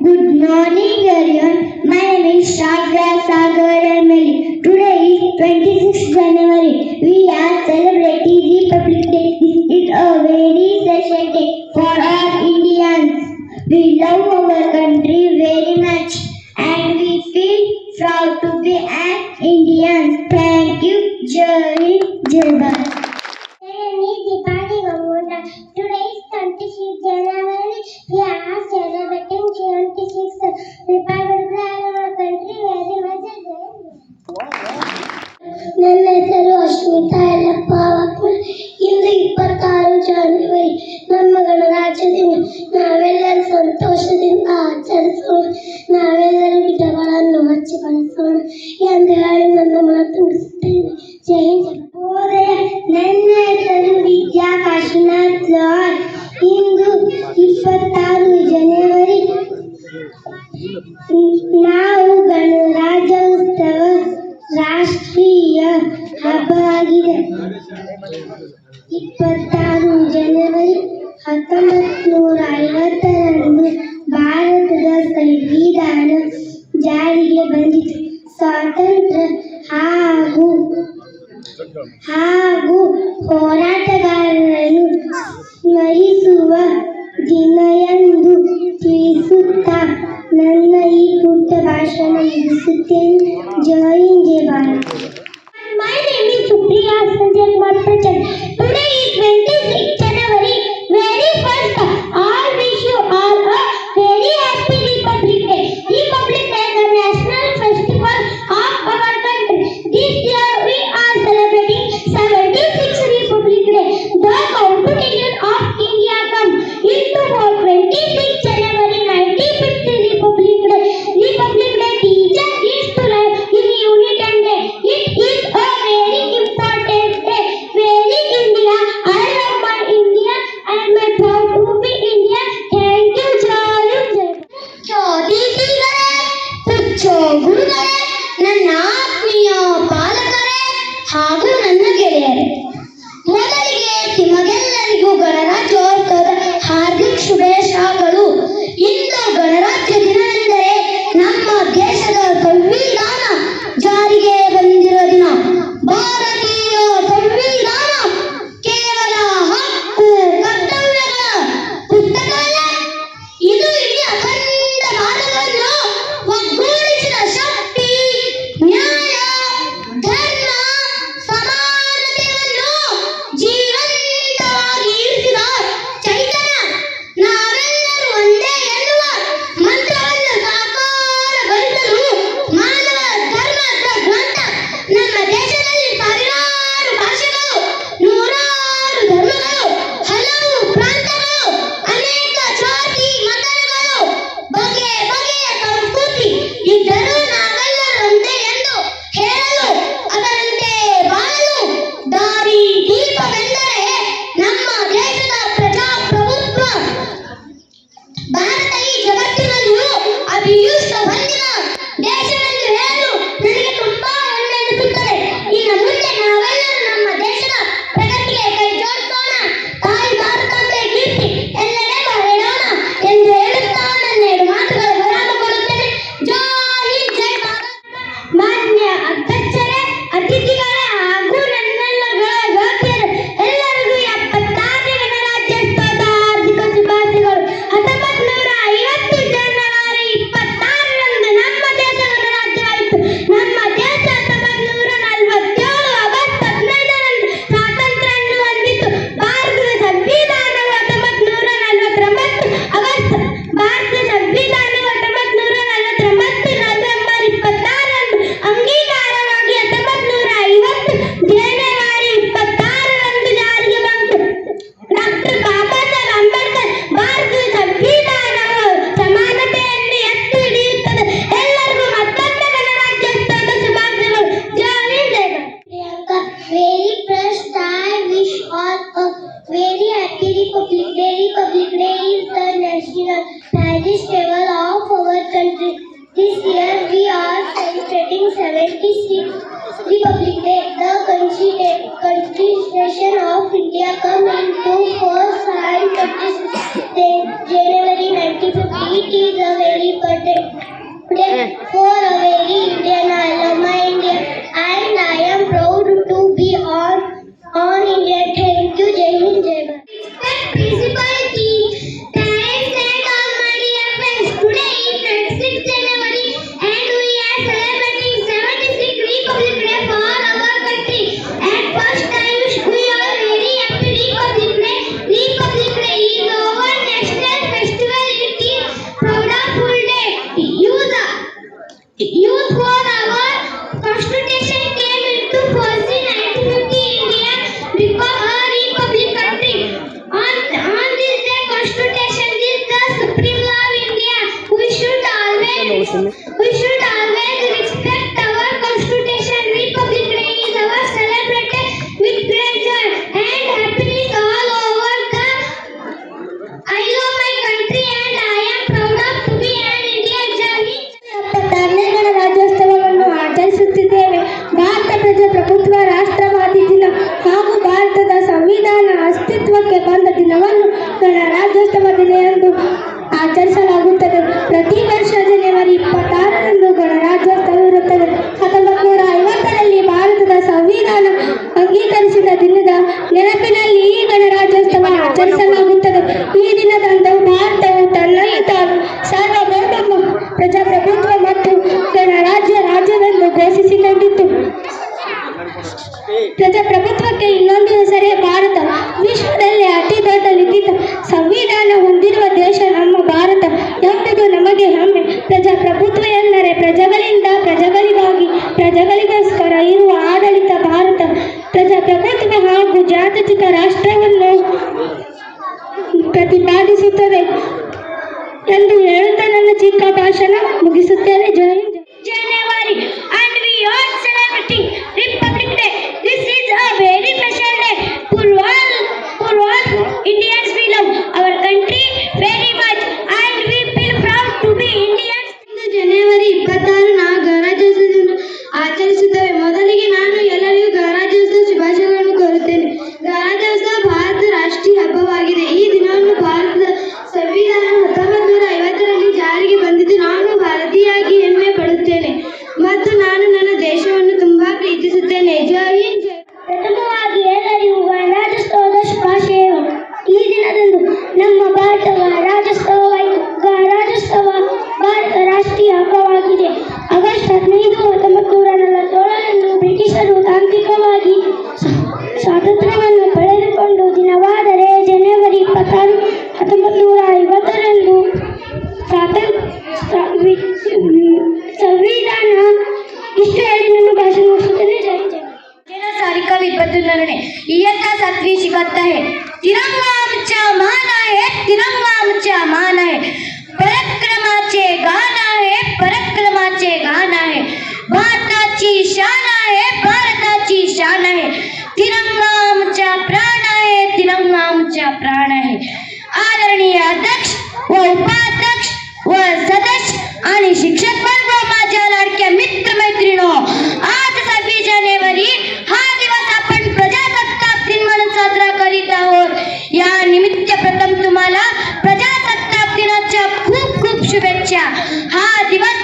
Good morning, everyone. My name is Shraddha Sagar Emily. Today is 26th January. We are celebrating Republic Day. This is a very special day for all Indians. We love our country very much and we feel proud to be an Indian. Thank you. Jai Hind, Jai Bharat. My name is Deepali Gangunda. Today is 26th January. We are celebrating 26th Republic Day of our country very much. ನನ್ನ ಹೆಸರು Ashmita Yallappa Walkman. ಇಂದು 26 January ನಮ್ಮ ಗಣರಾಜ್ಯ ದಿನ. ನಾವೆಲ್ಲರೂ ಸಂತೋಷದಿಂದ ಆಚರಿಸೋಣ. ನಾವೆಲ್ಲರೂ ಗಿಡಗಳನ್ನು ಹಚ್ಚಿ ಬೆಳೆಸೋಣ ಎಂದು ಹೇಳಿ ನನ್ನ ಮಾತು ಮುಗಿಸುತ್ತೇನೆ. ಜೈ ಹಿಂದ್. ನನ್ನ ಹೆಸರು ವಿದ್ಯಾ ಕಾಶಿನಾಥ್ ಲಾಲ್. ಇಂದು 26 ಜನವರಿ ನಾವು ಗಣರಾಜ್ಯೋತ್ಸವ ರಾಷ್ಟ್ರೀಯ ಹಬ್ಬ ಆಗಿದೆ. 26 ಜನವರಿ 1950ರಂದು ಭಾರತದ ಸಂವಿಧಾನ ಜಾರಿಗೆ ಬಂದಿತು. ಸ್ವಾತಂತ್ರ್ಯ ಹಾಗೂ ಹೋರಾಟಗಾರರನ್ನು ಸ್ಮರಿಸುವ ದಿನ ಎಂದು ತಿಳಿಸುತ್ತಾ ನನ್ನ ಈ ಪುಟ್ಟ ಭಾಷಣ ಮುಗಿಸುತ್ತೇನೆ. ಜೈ ಹಿಂದ್, ಜೈ Bharat. My name is Supriya Sanjay Kumar Prachand. Today is 26th January. Very first, all wish you all a very happy Republic Day. Republic Day is the national festival of our country. This year we are celebrating 76th Republic Day. The competition of India come into 26th January 1950 Republic Day. Republic Day teacher is to very birthday for a very Indian. I love my India and I am proud to be on India. Thank you. Jai Hind, Jai Bharat. Respect principality, parents and all my dear friends. Today is 26th January and we are celebrating 76th Republic Day for our country. At first I wish we are very happy Republic Day. Republic Day is our national festival. It is proudful day. Use for our constitution came into force in 1950 India become a republic country. On this day constitution is the supreme law of India. We should always respect our constitution. Republic Day is our celebrated with pleasure and happiness all over the. I love my country and I am proud of to be an Indian. Jai 76ನೇ ಗಣರಾಜ್ಯೋತ್ಸವವನ್ನು ಆಚರಿಸುತ್ತಿದ್ದೇವೆ. Bharat ಪ್ರಜಾಪ್ರಭುತ್ವ ರಾಷ್ಟ್ರವಾದಿ ದಿನ ಹಾಗೂ ಭಾರತದ ಸಂವಿಧಾನ ಅಸ್ತಿತ್ವಕ್ಕೆ ಬಂದ ದಿನವನ್ನು ಗಣರಾಜ್ಯೋತ್ಸವ ದಿನ ಎಂದು ಆಚರಿಸಲಾಗುತ್ತದೆ. ಪ್ರತಿ ವರ್ಷ ಜನವರಿ 26ರಂದು ಗಣರಾಜ್ಯೋತ್ಸವ ಇರುತ್ತದೆ. 1950ರಲ್ಲಿ ಭಾರತದ ಸಂವಿಧಾನ ಅಂಗೀಕರಿಸಿದ ದಿನದ ನೆನಪಿನಲ್ಲಿ ಈ ಗಣರಾಜ್ಯೋತ್ಸವ ಆಚರಿಸಲಾಗುತ್ತದೆ. ಈ ದಿನದಂದು ಭಾರತವು ತನ್ನ ಸಾರ್ವಭೌಮ ಪ್ರಜಾಪ್ರಭುತ್ವ ಮತ್ತು ರಾಜ್ಯವೆಂದು ಘೋಷಿಸಿಕೊಂಡಿತ್ತು. ಪ್ರಜಾಪ್ರಭುತ್ವಕ್ಕೆ ಇನ್ನೊಂದು ಹೆಸರೇ ಭಾರತ. ವಿಶ್ವದಲ್ಲೇ ಅತಿ ದೊಡ್ಡ ಲಿಖಿತ ಸಂವಿಧಾನ ಹೊಂದಿರುವ ದೇಶ ನಮ್ಮ ಭಾರತ ಎಂಬುದು ನಮಗೆ ಹೆಮ್ಮೆ. ಪ್ರಜಾಪ್ರಭುತ್ವ ಎಂದರೆ ಪ್ರಜೆಗಳಿಂದ ಪ್ರಜೆಗಳಿಗಾಗಿ ಪ್ರಜೆಗಳಿಗೋಸ್ಕರ ಇರುವ ಆಡಳಿತ. ಭಾರತ ಪ್ರಜಾಪ್ರಭುತ್ವ ಹಾಗೂ ಜಾತ್ಯತೀತ ರಾಷ್ಟ್ರವನ್ನು ಪ್ರತಿಪಾದಿಸುತ್ತದೆ ಎಂದು ಹೇಳುತ್ತಾ ನನ್ನ ಚಿಕ್ಕ ಭಾಷಣ ಮುಗಿಸುತ್ತೇನೆ. ಜೈ Hind. January and we are celebrating Republic Day. This is a very special day for all Indians. We love our country very much and we feel proud to be Indians. ಜನವರಿ 26 ನಾವು ಗಣರಾಜ್ಯೋತ್ಸವವನ್ನು ಆಚರಿಸುತ್ತೇವೆ. ಮೊದಲಿಗೆ ನಾನು ಎಲ್ಲರಿಗೂ ಗಣರಾಜ್ಯೋತ್ಸವ ಶುಭಾಶಯಗಳನ್ನು ಕೋರುತ್ತೇನೆ. ಗಣರಾಜ್ಯೋತ್ಸವ ಭಾರತದ ರಾಷ್ಟ್ರೀಯ ಹಬ್ಬವಾಗಿದೆ. ಈ ದಿನವನ್ನು ಭಾರತದ ಸಂವಿಧಾನ 1950ರಲ್ಲಿ ಜಾರಿಗೆ ಬಂದಿದ್ದು. ನಾನು ಭಾರತೀಯಾಗಿ ಹೆಮ್ಮೆ ಪಡುತ್ತೇನೆ ಮತ್ತು ನಾನು ನನ್ನ ದೇಶವನ್ನು ತುಂಬಾ ಪ್ರೀತಿಸುತ್ತೇನೆ. ಜೈ ಹಿಂದ್, ಜೈ. ಪ್ರಥಮವಾಗಿ ಎಲ್ಲರಿಗೂ ಗಣರಾಜ್ಯೋತ್ಸವದ ಶುಭಾಶಯಗಳು. ಈ ದಿನದಂದು ನಮ್ಮ ಭಾರತ ಗಣರಾಜ್ಯೋತ್ಸವವಾಯಿತು. ಗಣರಾಜ್ಯೋತ್ಸವ ಭಾರತ ರಾಷ್ಟ್ರೀಯ ಹಬ್ಬವಾಗಿದೆ. ಆಗಸ್ಟ್ 15, 1947ರಂದು ಬ್ರಿಟಿಷರು ತಾಂತ್ರಿಕವಾಗಿ ಸ್ವಾತಂತ್ರ್ಯವನ್ನು ಪಡೆದುಕೊಂಡು ದಿನವಾದರೆ ಜನವರಿ 26, 1950ರಂದು ಸಂವಿಧಾನ. ಇಷ್ಟು ಹೇಳಿ ನನ್ನ ಭಾಷಣ ಮುಗಿಸುತ್ತೇನೆ. ಜೈ ಜೈ. सारिका विपत्ति नरणे इयता सत्वी शिकता है. तिरंगा आमचा मान आहे, तिरंगा आमचा मान आहे. पराक्रमाचे गान आहे, पराक्रमाचे गान आहे. भारताची शान आहे, भारताची शान आहे. तिरंगा आमचा प्राण आहे, तिरंगा आमचा प्राण आहे. आदरणीय अध्यक्ष व उपाध्यक्ष व सदस्य आणि शिक्षक वर्ग, माझ्या लाडक्या मित्र मैत्रिणींनो, आज 26 जानेवारी हा दिवस आपण प्रजासत्ताक दिन म्हणून साजरा करीत आहोत. या निमित्त प्रथम तुम्हाला प्रजासत्ताक दिनाच्या खूप खूप शुभेच्छा. हा दिवस